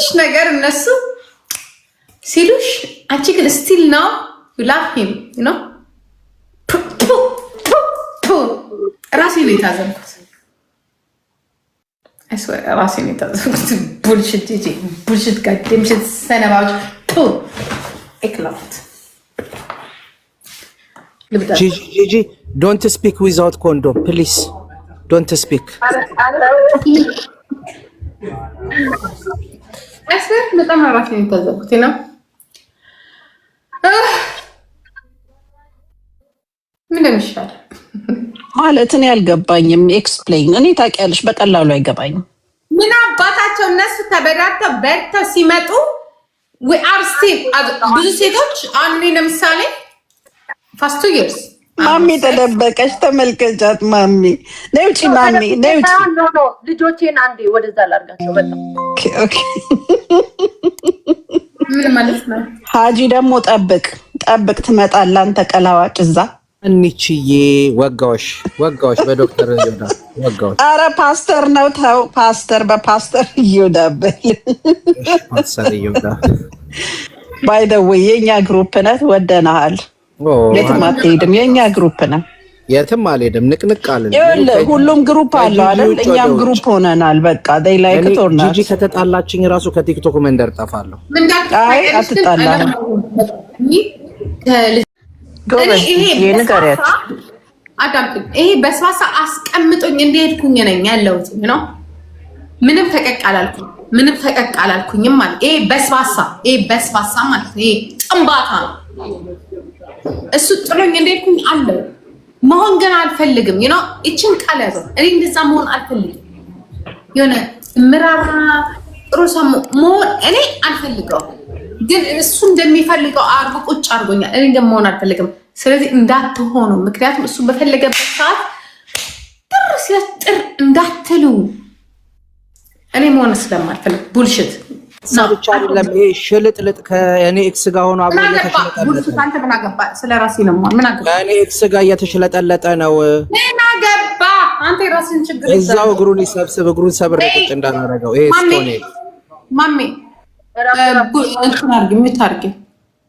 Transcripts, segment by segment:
ትንሽ ነገር እነሱ ሲሉሽ አንቺ ግን ስቲል ነው you love him you know ራሴ ነው የታዘብኩት ራሴ ነው የታዘብኩት ቡልሽት ጂጂ ቡልሽት ጋደምሽት ሰነባዎች ኤክላውት Gigi, don't speak without condom, please. Don't speak. በጣም ራሴ ነው የታዘብኩት ነው ምን እንደሚሻል ማለት እኔ አልገባኝም። ኤክስፕሌን እኔ ታውቂያለሽ፣ በቀላሉ አይገባኝም። ምን አባታቸው እነሱ ተበዳተው በርተው ሲመጡ we are still ብዙ ሴቶች አንዴ ለምሳሌ ፋስት ቱ ይርስ ማሚ ተደበቀች፣ ተመልከቻት። ማሚ ነይ ውጪ፣ ማሚ ነይ ውጪ። ኖ ልጆቼን አንዴ ወደዛ ላርጋቸው። በጣም ኦኬ። ምን ማለት ነው? ሀጂ ደግሞ ጠብቅ ትመጣለህ አንተ ቀላዋጭ እዛ እንቺዬ ወጋዎች በዶክተር ይወዳ ወጋዎች። አረ ፓስተር ነው ተው፣ ፓስተር በፓስተር ይወዳበል። ፓስተር ይወዳ ባይ ዘ ዌይ የኛ ግሩፕ ናት፣ ወደናል። የትም አትሄድም፣ የኛ ግሩፕ ነው። የትም አልሄድም፣ ንቅንቅ አለን። ሁሉም ግሩፕ አለው አይደል? እኛም ግሩፕ ሆነናል። በቃ ዴይ ላይክ ቶርና ጂጂ ከተጣላችኝ ራሱ ከቲክቶክ መንደር ጠፋለሁ። አይ አትጣላም። ይሄ በስባሳ አስቀምጦኝ እንደሄድኩኝ ነኝ ያለሁት ነው። ምንም ፈቀቅ አላልኩኝም ማለት ይሄ በስባሳ ማለት ይሄ ጥንባታ ነው። እሱ ጥሎኝ እንደሄድኩኝ አለው መሆን ግን አልፈልግም። you know እቺን ቃል ያዘው። እኔ እንደዛ መሆን አልፈልግም። የሆነ ምራራ ጥሩ ሰው መሆን እኔ አልፈልገውም። ግን እሱ እንደሚፈልገው አርጎ ቁጭ አርጎኛል። እኔ ግን መሆን አልፈልግም። ስለዚህ እንዳትሆኑ፣ ምክንያቱም እሱ በፈለገበት ሰዓት ጥር ሲያጥር እንዳትሉ እኔ መሆን ስለማልፈልግ ቡልሽት ብቻ አይደለም። ይሄ ሽልጥልጥ ከእኔ ኤክስ ጋር ሆኖ አብሮ እየተሽለጠለጠ አንተ ምን አገባ? ስለራሴ ነው ምን አገባ? ከእኔ ኤክስ ጋር እየተሽለጠለጠ ነው። ምን አገባ? አንተ የራስህን ችግር እዛው እግሩን ይሰብስብ፣ እግሩን ሰብር ቁጭ እንዳደረገው ይሄ ስቶኔ ማሜ እንትን አድርጊ፣ የምታርጊ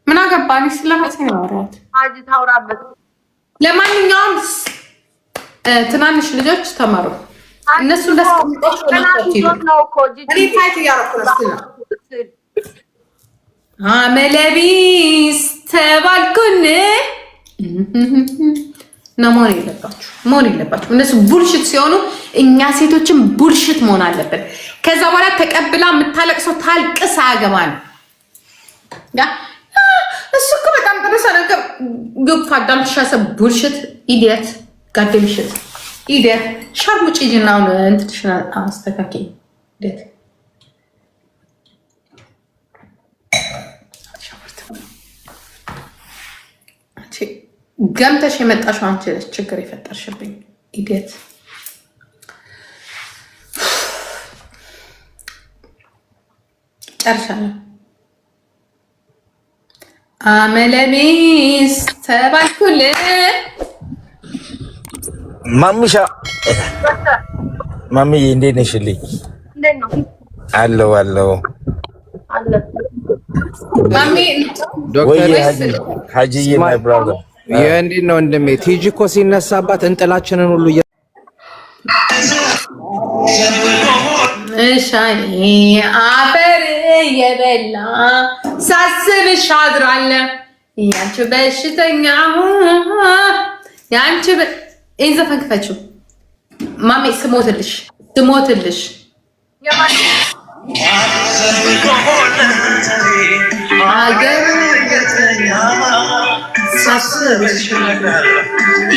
ምን አገባ? እኔ ስለራሴ ነው ያወራሁት። አጂ ታውራበት። ለማንኛውም ትናንሽ ልጆች ተማሩ። እነሱ ለስቀምጦች ነው እኔ ታይት ያረኩት ነው አመለቢስ ተባልኩን ነው መሆን የለባችሁ። እነሱ ቡልሽት ሲሆኑ እኛ ሴቶችን ቡልሽት መሆን አለብን። ከዛ በኋላ ተቀብላ የምታለቅሰው ታልቅስ አያገባን። እሱ እኮ በጣም ጥሩ ሰው ነገር ግፍ አዳም ተሻሰ ቡልሽት ኢዲየት ጋደምሽት ኢዲየት ሻርሙጭ ጅናው እንትሽና አስተካኪ ዴት ገምተሽ የመጣሽው አንቺ ነሽ ችግር የፈጠርሽብኝ ኢዲየት። ጨርሻለሁ። አመለሚስ ተባልኩል ማሚሻ ማሚዬ እንዴት ነሽልኝ? አለው ማሚ ዶክተር ሀጂዬ ማይ ብራዘር እንዴት ነው እንደሜ ቲጂ እኮ ሲነሳባት እንጥላችንን ሁሉ እሻይ አፈር የበላ ሳስብሽ አድራለሁ ያንቺ በሽተኛ ያንቺ ዘፈን ክፈችው ማሜ ስሞትልሽ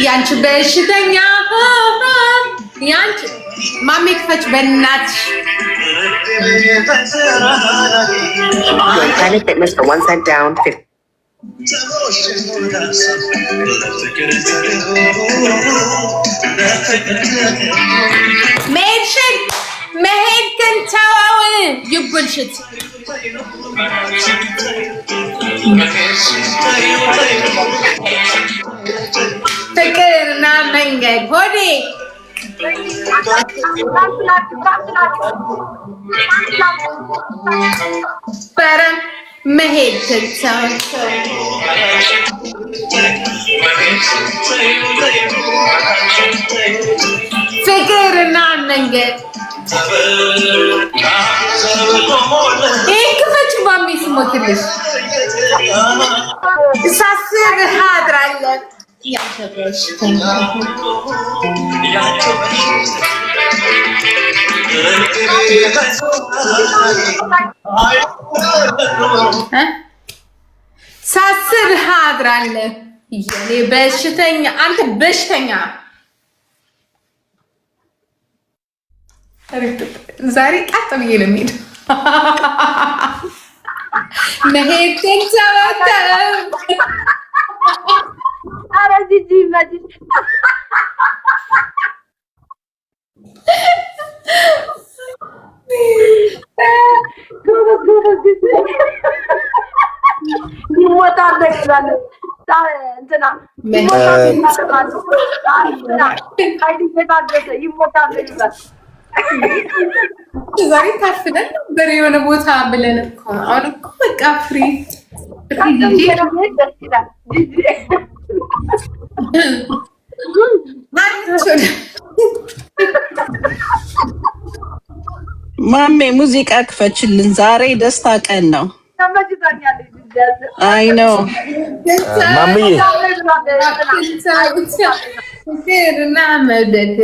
ያንቺ በሽተኛ ያንቺ ማሜ ክፈች በእናትሽ። Planet Fitness for one cent down. መሄድ ከንታው you bullshit ፍቅርና መንገድ ሆዴ በረም መሄድ ተቻቸው ፍቅርና መንገድ ይህን ክፈች ማሚ ስሞትልሽ ሳስብህ አድራለሁ ሳስብህ አድራለሁ የኔ በሽተኛ አንተ በሽተኛ ዛሬ ቃጥ ብዬ ነው የምሄደው መሄድ ተንሰባተብ ኧረ ጂጂ ይመችሽ ይሞታል እንትና ይሞታል ዛሬ ታፍነን ነበር የሆነ ቦታ ብለን እኮ አሁን እኮ በቃ ፍሪ ማሜ ሙዚቃ ክፈችልን። ዛሬ ደስታ ቀን ነው። አይ ነው ማምዬ ፍቅርና መውደድ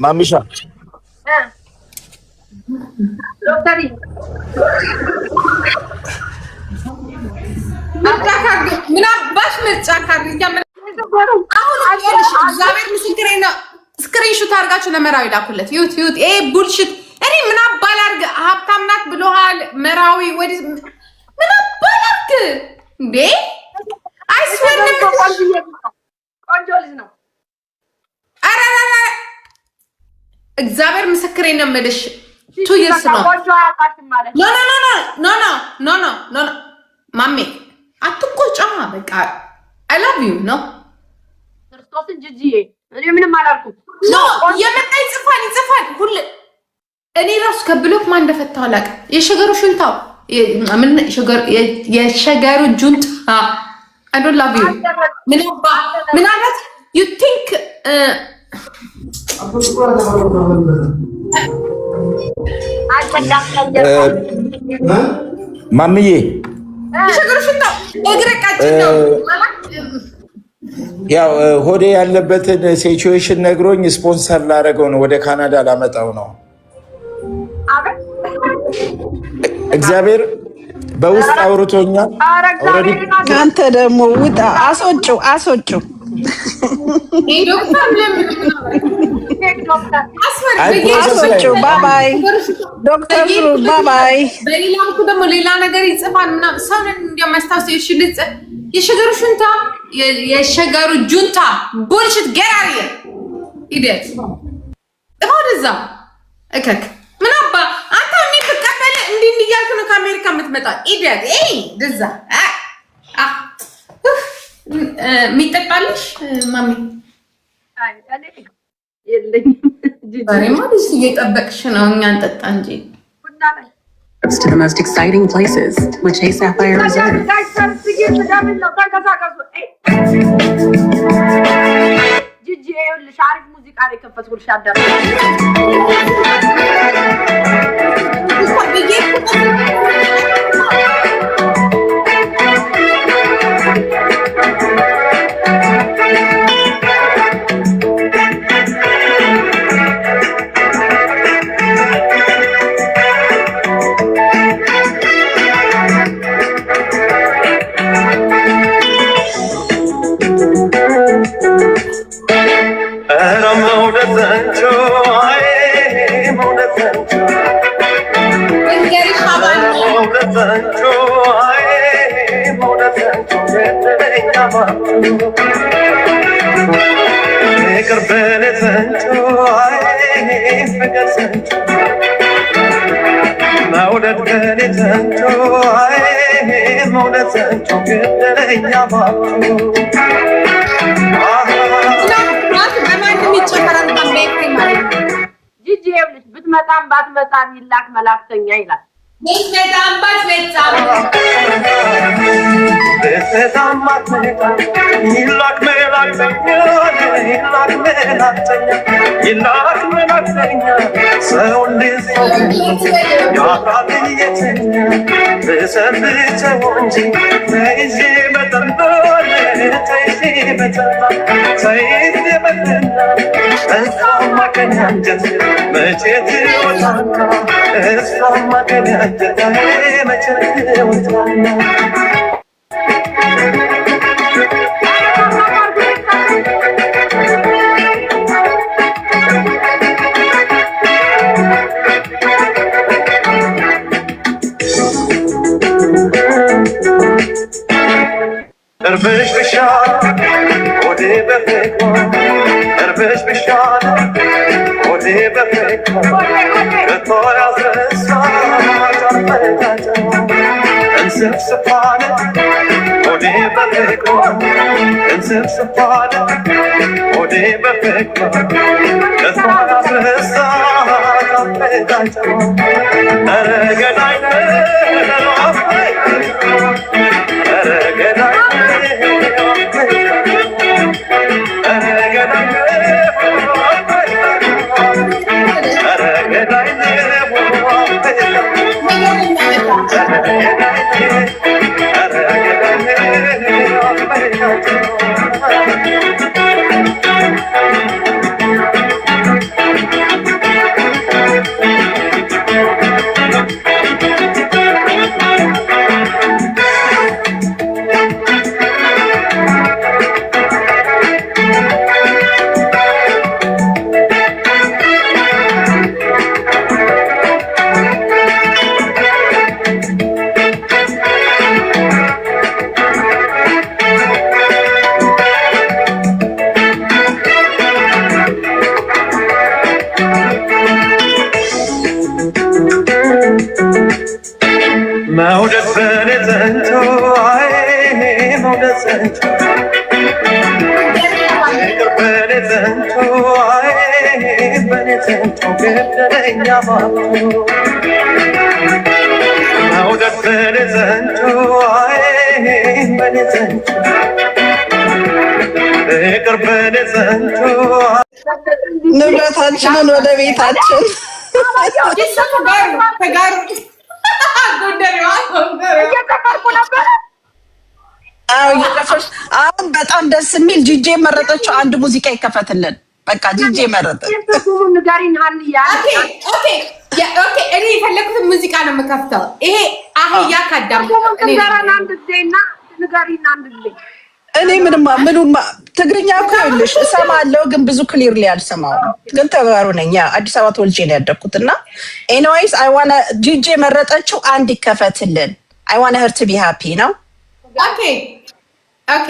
ማሚሻ ምን አባሽ ምርጫ ካርያ አሁን እግዚአብሔር ምስክሬ ነው። ስክሪንሾት አድርጋችሁ ለመራዊ ላኩለት። ዩት ይሄ ቡልሽት እኔ ምን አባል አድርግ ሀብታም ናት ብሎሃል መራዊ ወዲ ምን አባል አድርግ እንዴ አይስወር ቆንጆ ልጅ ነው። ኧረ እግዚአብሔር ምስክሬ ነው የምልሽ ቱ ይርስ ነው ኖ ማሜ አትቆጫ በቃ አይ ላቭ ዩ ነው ክርስቶስን ጂጂዬ እኔ ምንም አላልኩም። ኖ የመጣ ይጽፋል ሁሉ እኔ ራሱ ከብሎክ ማን እንደፈታው አላውቅም። የሸገሩ ሹንታው የሸገሩ ጁንታ I don't love you ምናልባት you think ማምዬ የሸገሩ ሹንታው እግረቃችን ነው ያው ሆዴ ያለበትን ሲቹዌሽን ነግሮኝ ስፖንሰር ላደረገው ነው። ወደ ካናዳ ላመጣው ነው። እግዚአብሔር በውስጥ አውርቶኛል። አንተ ደግሞ ውጣ፣ አስወጪው ባባይ ዶክተር ባባይ። በሌላም እኮ ደግሞ ሌላ ነገር ይጽፋል ምናምን ሰውን እንደማስታወስ የሸገሩ ሹንታ የሸገሩ ጁንታ ቡልሽት ገራሪ ኢዲየት ወደዛ እከክ ምን አባ አንተ የምትቀበል እንዲህ እያልክ ነው ከአሜሪካ የምትመጣ ኢዲየት ደዛ የሚጠጣልሽ ማሚ ዛሬማ ደስ እየጠበቅሽ ነው። እኛ እንጠጣ እንጂ to the most exciting places with Chase Sapphire Reserve. ጂጂ ይኸውልሽ ብትመጣም ባትመጣም ይላክ መላክተኛ ይላል። Erbeş bişan, o de befekma. Erbeş bişan, o de befekma. Ketoya zesa, can peytaca. Ensif sepane, o de befekma. Ensif sepane, o de befekma. Ketoya zesa, can peytaca. Ergenayne, መውደድ በኔ ዘንቶ አይ መውደድ ዘንቶ በኔ ዘንቶ አይ በኔ ዘንቶ ገደለኛ መውደድ በኔ ዘንቶ አይ በኔ ዘንቶ ፍቅር በኔ ዘንቶ ንብረታችንን ወደ ቤታችን አሁን በጣም ደስ የሚል ጂጄ መረጠችው። አንድ ሙዚቃ ይከፈትልን። በቃ ጂጄ መረጠች። እኔ የፈለኩትን ሙዚቃ ነው የምከፍተው። ይሄ አህያ ካዳም እኔ ምኑን ትግርኛ እኮ ይኸውልሽ እሰማለሁ፣ ግን ብዙ ክሊርሊ አልሰማውም። ግን ተባሩ ነኝ አዲስ አበባ ተወልጄ ነው ያደግኩት እና ኤኒዌይስ አይ ዋና ጂጄ መረጠችው። አንድ ይከፈትልን። አይ ዋና ሄር ቱ ቢ ሃፒ ነው። ኦኬ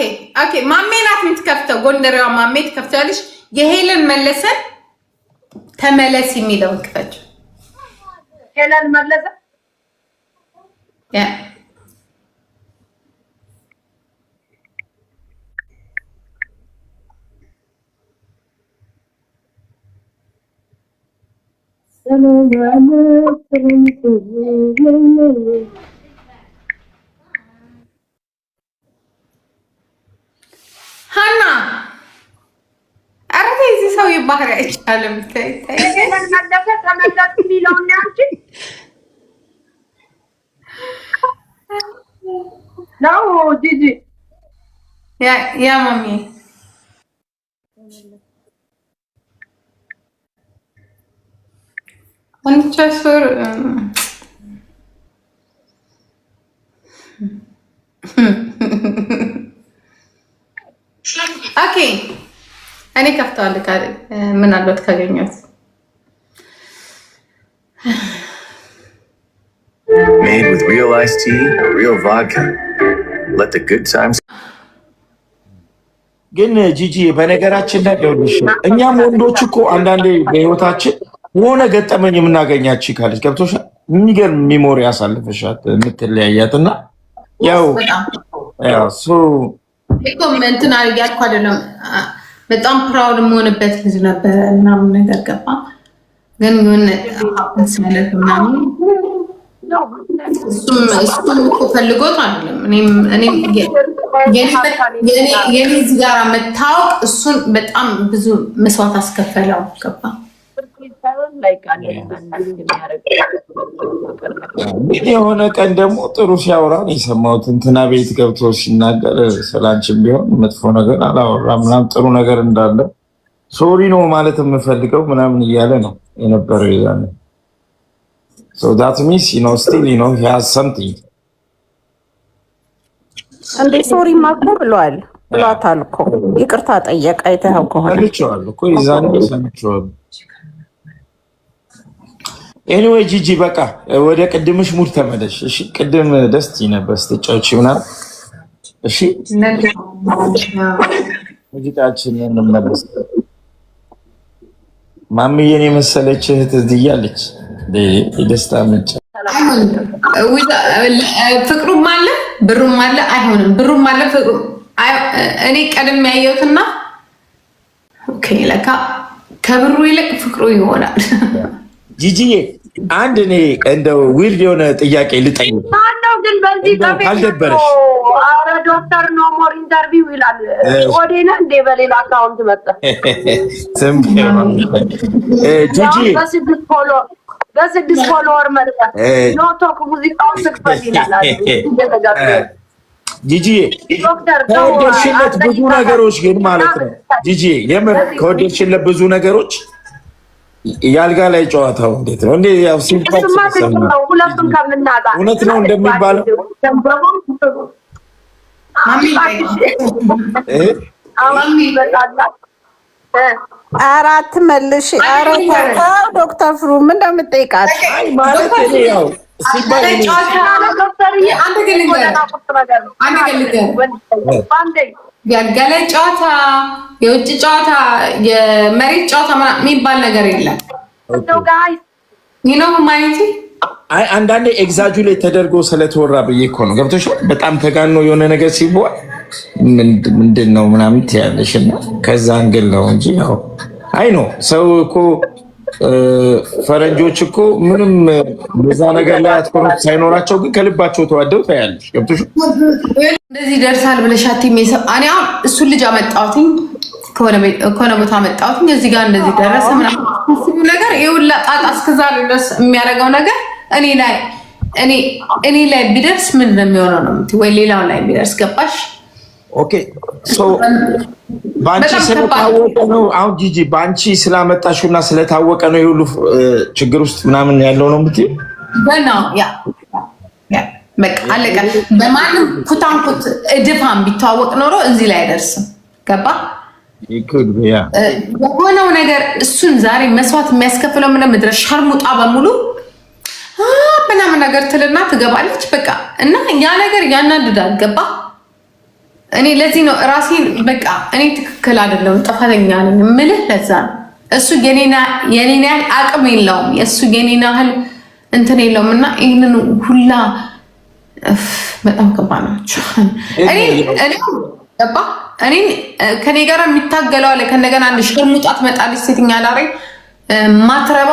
ማሜ ናት የምትከፍተው። ጎንደሬዋ ማሜ ትከፍታለች። የሄለን መለሰን ተመለስ የሚለውን ክፈች። ሄለን መለሰ ሀና ኧረ ተይ፣ እዚህ ሰው ባህሪ አይቻልም። ተመለስ የሚለውን ያንቺ ነው ጂጂ ያ ማሚ አንቻሱር ኦኬ እኔ ከፍተዋለሁ ካለ ምን አልባት ካገኘሁት Made with real iced tea, real vodka. Let the good times. ግን ጂጂ በነገራችን ላይ ደውልሽ እኛም ወንዶች እኮ አንዳንዴ በህይወታችን ሆነ ገጠመኝ የምናገኛች ካለች ገብቶሻል። የሚገርም ሚሞሪ ያሳልፈሻት የምትለያያትና ያው እኮ እንትን አልያልኩ አይደለም። በጣም ፕራውድ የምሆንበት ልጅ ነበረ ምናምን ነገር ገባ። ግን የሆነ ማለት ምናምን እሱም እኮ ፈልጎት አይደለም። እኔም የኔ እዚህ ጋር መታወቅ እሱን በጣም ብዙ መስዋዕት አስከፈለው ገባ። የሆነ ቀን ደግሞ ጥሩ ሲያወራ ነው የሰማሁት። እንትና ቤት ገብቶ ሲናገር ስላንቺም ቢሆን መጥፎ ነገር አላወራም ምናምን ጥሩ ነገር እንዳለ ሶሪ ነው ማለት የምፈልገው ምናምን እያለ ነው የነበረው ይላል። So that means still he has something. እንዴ ሶሪ ማቆ ብሏታል እኮ ይቅርታ ጠየቀ። አይተኸው ከሆነ ሰምቼዋለሁ እኮ ይዛኔ ሰምቼዋለሁ። ኤኒዌይ ጂጂ በቃ ወደ ቅድምሽ ሙድ ተመለሽ እሺ። ቅድም ደስ ነበር ስትጫወቺ ምናምን እሺ። ሙዚቃችንን እንመለስ። ማሚዬን የመሰለች እህት እዚህ እያለች ደስታ ምንጭ ፍቅሩም አለ ብሩም አለ። አይሆንም ብሩም አለ ፍቅሩ እኔ ቀደም ያየሁትና ኦኬ ለካ ከብሩ ይልቅ ፍቅሩ ይሆናል። ጂጂዬ አንድ እኔ እንደው ዊርድ የሆነ ጥያቄ ልጠይቅ። ማነው ግን በዚህ ካልደበረሽ አረ ዶክተር ኖ ሞር ኢንተርቪው ይላል። ኦዴና እንደ በሌላ አካውንት መጣ ስም ጂጂ በስድስት ፎሎወር መጣ ኖ ቶክ ሙዚቃውን ትክፈል ይላል። ጂጂዬ ከወደድሽለት ብዙ ነገሮች ግን ማለት ነው ጂጂዬ የምር ከወደድሽለት ብዙ ነገሮች ያልጋ ላይ ጨዋታው እንዴት ነው? እንዴ ያው ሲምፓቲ ነው ሁለቱም ከምናጣ እውነት ነው እንደሚባለው አራት መልሽ አረ ዶክተር ፍሩ ምን እንደምትጠይቃት ማለት ነው ያው ሲባል ያልጋ ላይ ጨዋታ የውጭ ጨዋታ የመሬት ጨዋታ የሚባል ነገር የለም። ማለቴ አይ አንዳንዴ ኤግዛጁሌት ተደርጎ ስለተወራ ብዬ እኮ ነው። ገብቶሻል? በጣም ተጋኖ የሆነ ነገር ሲባል ምንድን ነው ምናምን ትያለሽ እና ከዛ አንግል ነው እንጂ ያው አይ ነው ሰው እኮ ፈረንጆች እኮ ምንም በዛ ነገር ላይ አትኮርት ሳይኖራቸው ግን ከልባቸው ተዋደው ታያለሽ። ገብቶሻል? እንደዚህ ደርሳል ብለሽ አትይሜ እኔ አሁን እሱን ልጅ አመጣሁትኝ ከሆነ ቦታ አመጣሁትኝ እዚህ ጋር እንደዚህ ደረሰ ምናምን ነገር ይውላ ጣጣ እስከዛ ድረስ የሚያደርገው ነገር እኔ ላይ ቢደርስ ምን እንደሚሆነው ነው ወይ ሌላው ላይ ቢደርስ ገባሽ? ኦኬ ሶ ባንቺ ስለታወቀ ነው አሁን ጂጂ ባንቺ ስላመጣሽውና ስለታወቀ ነው ይሁሉ ችግር ውስጥ ምናምን ያለው ነው የምትይው? በናው ያ በቃ አለቀ። በማንም ኩታንኩት እድፋም ቢተዋወቅ ኖሮ እዚህ ላይ አይደርስም። ገባ? ይኩድ ያ የሆነው ነገር እሱን ዛሬ መስዋዕት የሚያስከፍለው ምድረ ሸርሙጣ በሙሉ ምናምን ነገር ትልና ትገባለች። በቃ እና ያ ነገር ያናድዳል። ገባ? እኔ ለዚህ ነው ራሴን በቃ እኔ ትክክል አይደለም ጥፋተኛ ነኝ የምልህ ለዛ ነው። እሱ የኔና ያህል አቅም የለውም የእሱ የኔና ያህል እንትን የለውም እና ይህንን ሁላ በጣም ከባድ ናቸው። ገባ? እኔ ከኔ ጋር የሚታገለው አለ ከነገና አንድ ሸርሙጣ ትመጣለች ሴትኛ ላሬ ማትረባ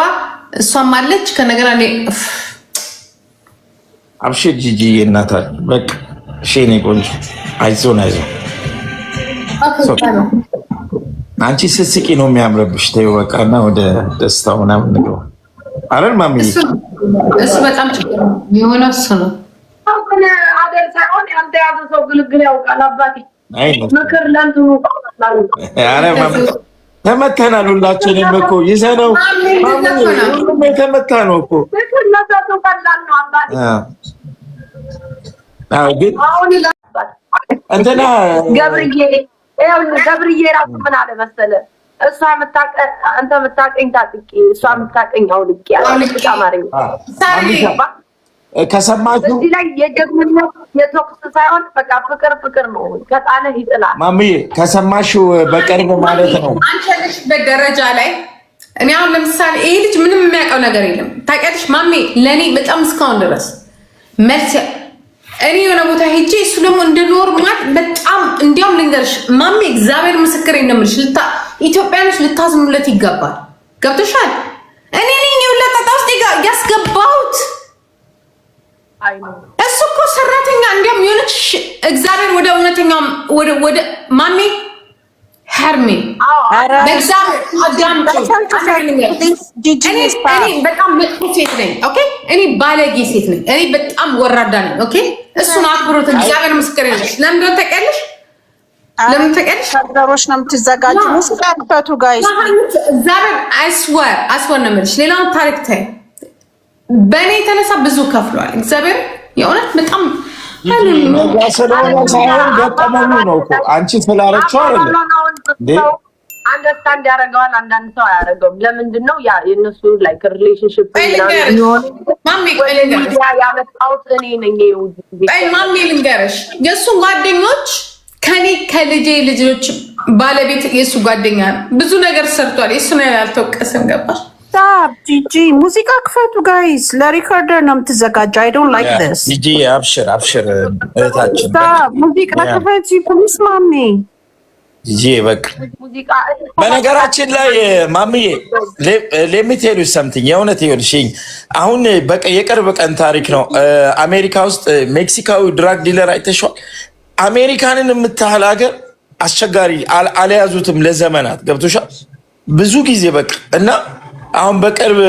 እሷም አለች ከነገና አብሽር ጂጂ እናታል በቃ እሺ እኔ ቆንጆ አይዞን አንቺ ስትስቂ ነው የሚያምርብሽ። ተይው በቃና ወደ ደስታው ምናምን ነው አይደል ማሚ? እሱ በጣም ችግር ነው የሆነ እሱ ነው አሁን አደል ሳይሆን አንተ ያዙ ሰው ግልግል ያውቃል። አባቴ ምክር ለእንትኑ ኧረ ማሚ ተመተናል ሁላችንም እኮ ይዘነው ሁሉም የተመታ ነው እኮ ምክር ለሰጡ ቀላል ነው አባቴ። ግን እንትና ገብርዬ ራሱ ምን አለ መሰለህ እሷ አንተ የምታቀኝ ታጥቂ እሷ የምታቀኝ አውልቄ አማርኛ ከሰማችሁ እዚህ ላይ የጀግንነት የቶክስ ሳይሆን በቃ ፍቅር ነው። ከጣለህ ይጥላል። ማሚዬ ከሰማሽው በቅርብ ማለት ነው አንቺ ያለሽበት ደረጃ ላይ እኔ አሁን ለምሳሌ ይሄ ልጅ ምንም የሚያውቀው ነገር የለም ታውቂያለሽ ማሜ። ለእኔ በጣም እስካሁን ድረስ መልስ እኔ የሆነ ቦታ ሄጄ እሱ ደግሞ እንደ ኖርማል በጣም እንዲያውም ልንገርሽ ማሜ እግዚአብሔር ምስክሬ ነው የምልሽ ኢትዮጵያኖች ልታዝኑለት ይገባል። ገብቶሻል? እኔ ነኝ የውለጣጣ ውስጥ ያስገባሁት። እሱ እኮ ሰራተኛ እንዲያውም የሆነች እግዚአብሔር ወደ እውነተኛው ወደ ማሜ ሀርሜ በእግዚአብሔር አዳምጪ። እኔ በጣም መጥፎ ሴት ነኝ። ኦኬ እኔ ባለጌ ሴት ነኝ። እኔ በጣም ወራዳ ነኝ። ኦኬ እሱን አክብሮት እግዚአብሔር ምስክሬ ነው። ለምን ተቀልሽ ለምን ተቀልሽ ተደሮሽ ነው የምትዘጋጁ ሙስጣፈቱ ጋይስ እግዚአብሔር አስወር ነው የምልሽ። ሌላውን ታሪክ ታይ በእኔ የተነሳ ብዙ ከፍሏል። እግዚአብሔር የእውነት በጣም ስለሆነ ሳይሆን ገጠመኙ ነው እኮ አንቺ ስላረችው አይደለም አንደርስታንድ ያደርገዋል። አንዳንድ ሰው አያደርገውም። ለምንድን ነው ያ የነሱ ላይክ ሪሌሽንሺፕ ያመጣሁት እኔ ነኝ። ማሜ ልንገርሽ የእሱን ጓደኞች ከኔ ከልጄ ልጆች ባለቤት የእሱ ጓደኛ ነው። ብዙ ነገር ሰርቷል። የእሱ ነው ያልተወቀሰም ገባሽ? ጂጂ ሙዚቃ ክፈቱ ጋይስ። ለሪኮርደር ነው የምትዘጋጀው። አይ ዶንት ላይክ ዲስ ጂጂ አብሽር እህታችን ሙዚቃ ክፈቱ ፕሊስ ማሚ ጂጂ በቃ በነገራችን ላይ ማሚዬ ሌሚቴሉ ሰምቲንግ የእውነት ይኸውልሽኝ አሁን በቃ የቅርብ ቀን ታሪክ ነው። አሜሪካ ውስጥ ሜክሲካዊ ድራግ ዲለር አይተሽዋል። አሜሪካንን የምታህል ሀገር አስቸጋሪ አልያዙትም ለዘመናት ገብቶሻል። ብዙ ጊዜ በቃ እና አሁን በቅርብ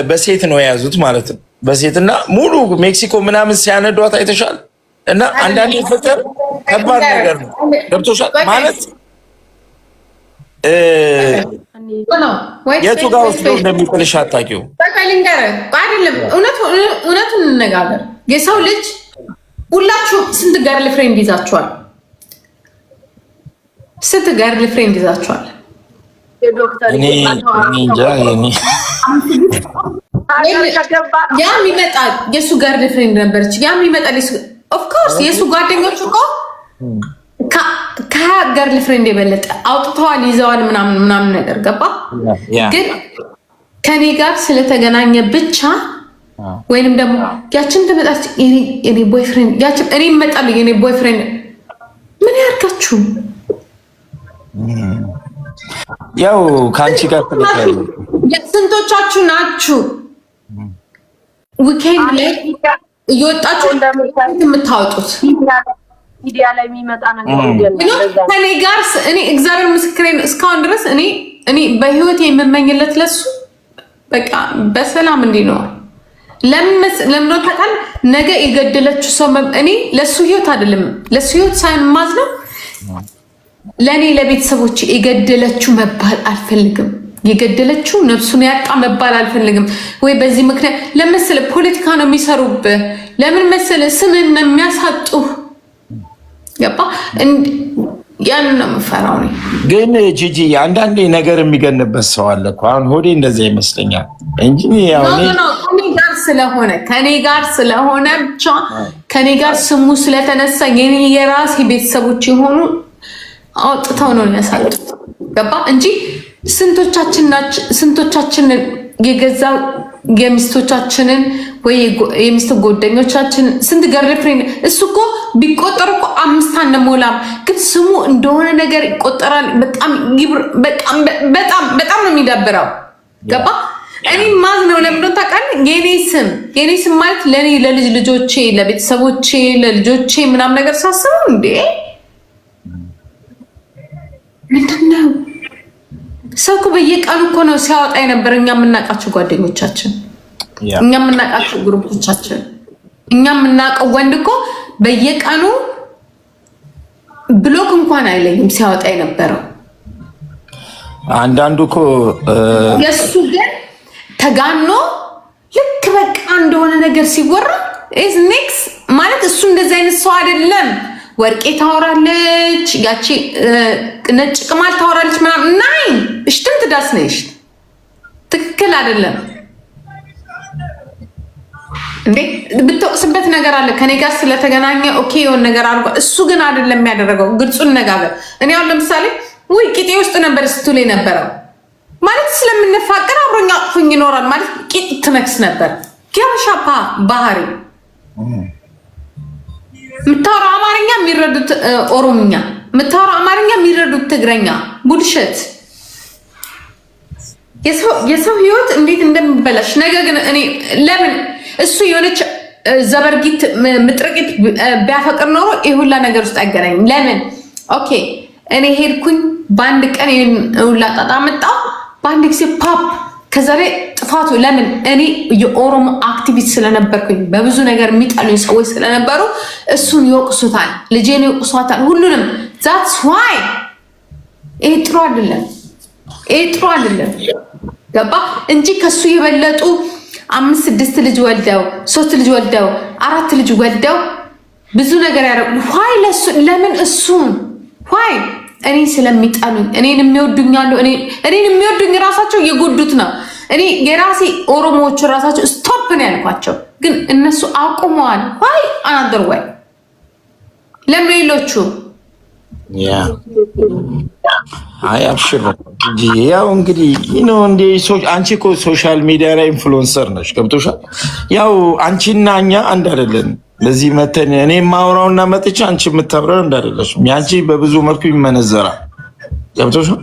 በሴት ነው የያዙት ማለት ነው። በሴትና ሙሉ ሜክሲኮ ምናምን ሲያነዷት አይተሻል። እና አንዳንዴ ፍቅር ከባድ ነገር ነው ገብቶሻል ማለት የቱ ጋር ውስጥ እንደሚጥልሽ አታውቂውም። በቃ ልንገርህ አይደለም እውነቱን እንነጋገር። የሰው ልጅ ሁላችሁ ስንት ገርል ፍሬንድ ይዛችኋል? ስንት ገርል ፍሬንድ ይዛችኋል? ያም ይመጣል የእሱ ገርል ፍሬንድ ነበረች። ያም ይመጣል ኦፍኮርስ የእሱ ጓደኞች እኮ ከገርል ፍሬንድ የበለጠ አውጥተዋል ይዘዋል ምናምን ነገር ገባ። ግን ከኔ ጋር ስለተገናኘ ብቻ ወይንም ደግሞ ያችን ተመጣች እኔ ቦይፍሬንድ ያችን እኔ እመጣለሁ የኔ ቦይፍሬንድ ምን ያርጋችሁ? ያው ካንቺ ጋር ተለያዩ ስንቶቻችሁ ናችሁ ዊኬንድ ላይ እየወጣችሁ የምታወጡት ሚዲያ ላይ የሚመጣ ነገር ከኔ ጋር እኔ እግዚአብሔር ምስክሬን እስካሁን ድረስ እኔ በህይወት የምመኝለት ለሱ በቃ በሰላም እንዲኖር ለምን ታውቃል? ነገ የገደለችው ሰው እኔ ለሱ ህይወት አይደለም ለሱ ህይወት ሳይሆን ማዝነው ለኔ ለቤተሰቦች የገደለችው መባል አልፈልግም። የገደለችው ነፍሱን ያጣ መባል አልፈልግም። ወይ በዚህ ምክንያት ለምሳሌ ፖለቲካ ነው የሚሰሩብህ። ለምን መሰለህ ስምን ነው የሚያሳጡህ። ገባ? ያን ነው የምፈራው። ግን ጂጂ አንዳንዴ ነገር የሚገንበት ሰው አለ እኮ አሁን ሆዴ እንደዛ ይመስለኛል እንጂ ያው ከኔ ጋር ስለሆነ ብቻ ከኔ ጋር ስሙ ስለተነሳ የራሴ ቤተሰቦች የሆኑ አውጥተው ነው የሚያሳጡት። ገባ? እንጂ ስንቶቻችንን የገዛው የሚስቶቻችንን ወይ የሚስት ጓደኞቻችን ስንት ገርል ፍሬንድ እሱ እኮ ቢቆጠር እኮ 5 አንሞላም። ግን ስሙ እንደሆነ ነገር ይቆጠራል። በጣም ነው የሚዳብረው። ገባ? እኔ ማዝ ነው ለምን ታውቃለህ? የኔ ስም ማለት ለኔ ለልጅ ልጆቼ ለቤተሰቦቼ ለልጆቼ ምናምን ነገር ሳስበው እንዴ ምንድነው? ሰው እኮ በየቀኑ እኮ ነው ሲያወጣ የነበረ። እኛ የምናውቃቸው ጓደኞቻችን፣ እኛ የምናውቃቸው ግሩፖቻችን፣ እኛ የምናውቀው ወንድ እኮ በየቀኑ ብሎክ እንኳን አይለኝም ሲያወጣ የነበረው። አንዳንዱ እኮ የእሱ ግን ተጋኖ ልክ በቃ እንደሆነ ነገር ሲወራ ኢዝ ኔክስ ማለት እሱ እንደዚህ አይነት ሰው አይደለም። ወርቄ ታወራለች፣ ያቺ ነጭ ቅማል ታወራለች ምናምን ናይ እሽትም ትዳስ ነሽ ትክክል አይደለም እንዴ? ብትወቅስበት ነገር አለ ከኔ ጋር ስለተገናኘ ኦኬ የሆነ ነገር አድርጓ። እሱ ግን አይደለም የሚያደርገው። ግልጹን ነጋገር። እኔ አሁን ለምሳሌ ወይ ቂጤ ውስጥ ነበር ስትል የነበረው ማለት ስለምንፋቀር አብሮኛ አቅፎኝ ይኖራል ማለት ቂጥ ትነክስ ነበር። ያሻፓ ባህሪ የምታወራው አማርኛ የሚረዱት ኦሮምኛ፣ የምታወራው አማርኛ የሚረዱት ትግረኛ። ቡልሽት የሰው ህይወት እንዴት እንደሚበላሽ ነገር ግን እኔ ለምን እሱ የሆነች ዘበርጊት ምጥርቂት ቢያፈቅር ኖሮ ይሁላ ነገር ውስጥ አይገናኝም። ለምን ኦኬ እኔ ሄድኩኝ በአንድ ቀን ይሁላ ጣጣ መጣው በአንድ ጊዜ ፓፕ ከዛሬ ጥፋቱ ለምን እኔ የኦሮሞ አክቲቪስት ስለነበርኩኝ በብዙ ነገር የሚጣሉኝ ሰዎች ስለነበሩ እሱን ይወቅሱታል፣ ልጄን ይወቅሷታል፣ ሁሉንም that's why ይሄ ጥሩ አይደለም ገባ እንጂ ከሱ የበለጡ 5 6 ልጅ ወልደው 3 ልጅ ወልደው 4 ልጅ ወልደው ብዙ ነገር ያደረጉ why ለምን እሱን why እኔ ስለሚጣሉኝ እኔን የሚወዱኛሉ እኔን የሚወዱኝ ራሳቸው የጎዱት ነው። እኔ የራሴ ኦሮሞዎች ራሳቸው ስቶፕ ነው ያልኳቸው፣ ግን እነሱ አቁመዋል። why another way ለምሌሎቹ አይ አብሽር ያው እንግዲህ እንደ አንቺ እኮ ሶሻል ሚዲያ ላይ ኢንፍሉዌንሰር ነሽ፣ ገብቶሻል። ያው አንቺና እኛ አንድ አይደለም። ለዚህ መተን እኔ ማውራውና መጥቼ አንቺ የምታብረው እንዳይደለሽ ያንቺ በብዙ መልኩ ይመነዘራል፣ ገብቶሻል።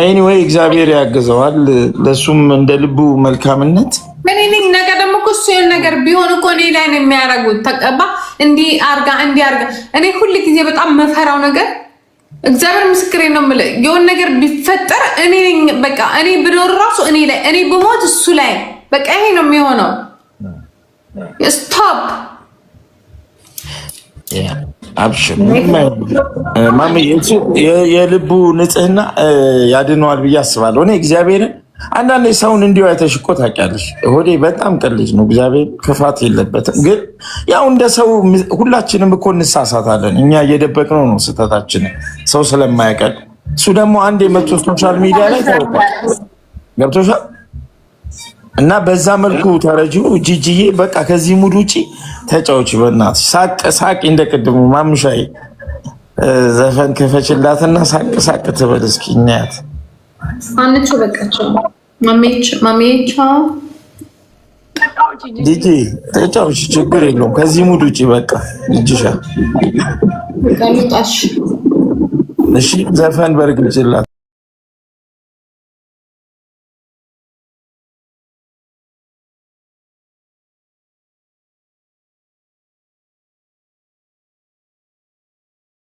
ኤኒዌይ እግዚአብሔር ያገዘዋል፣ ለሱም እንደ ልቡ መልካምነት እኔ ነገ ደግሞ እኮ እሱ ነገር ቢሆን እኮ እኔ ላይ ነው የሚያደርጉት። ተቀባ እንዲህ አርጋ እኔ ሁሉ ጊዜ በጣም መፈራው ነገር እግዚአብሔር ምስክሬ ነው የምልህ የሆነ ነገር ቢፈጠር እኔ በቃ እኔ ብኖር ራሱ እኔ ላይ እኔ ብሞት እሱ ላይ በቃ ይሄ ነው የሚሆነው። ስቶፕ አብሽር ማሚ የልቡ ንጽህና ያድነዋል ብዬ አስባለሁ። እኔ እግዚአብሔርን አንዳንዴ ሰውን እንዲሁ አይተሽ እኮ ታውቂያለሽ። ሆዴ በጣም ቅልጅ ነው፣ እግዚአብሔር ክፋት የለበትም። ግን ያው እንደ ሰው ሁላችንም እኮ እንሳሳታለን። እኛ እየደበቅነው ነው ስህተታችንን ሰው ስለማያውቀን። እሱ ደግሞ አንድ የመቶ ሶሻል ሚዲያ ላይ ታውቋል፣ ገብቶሻል። እና በዛ መልኩ ተረጂው ጂጂዬ በቃ ከዚህ ሙድ ውጪ ተጫውች በእናትሽ። ሳቅ እንደቅድሙ ማምሻዬ ዘፈን ከፈችላትና ሳቅ ትበል እስኪ እናያት። አንቺ በቃቸው ማሜቻ ጂጂ ተጫውች፣ ችግር የለውም። ከዚህ ሙድ ውጪ በቃ ይጅሻ። ጋልጣሽ እሺ ዘፈን በርግጭላት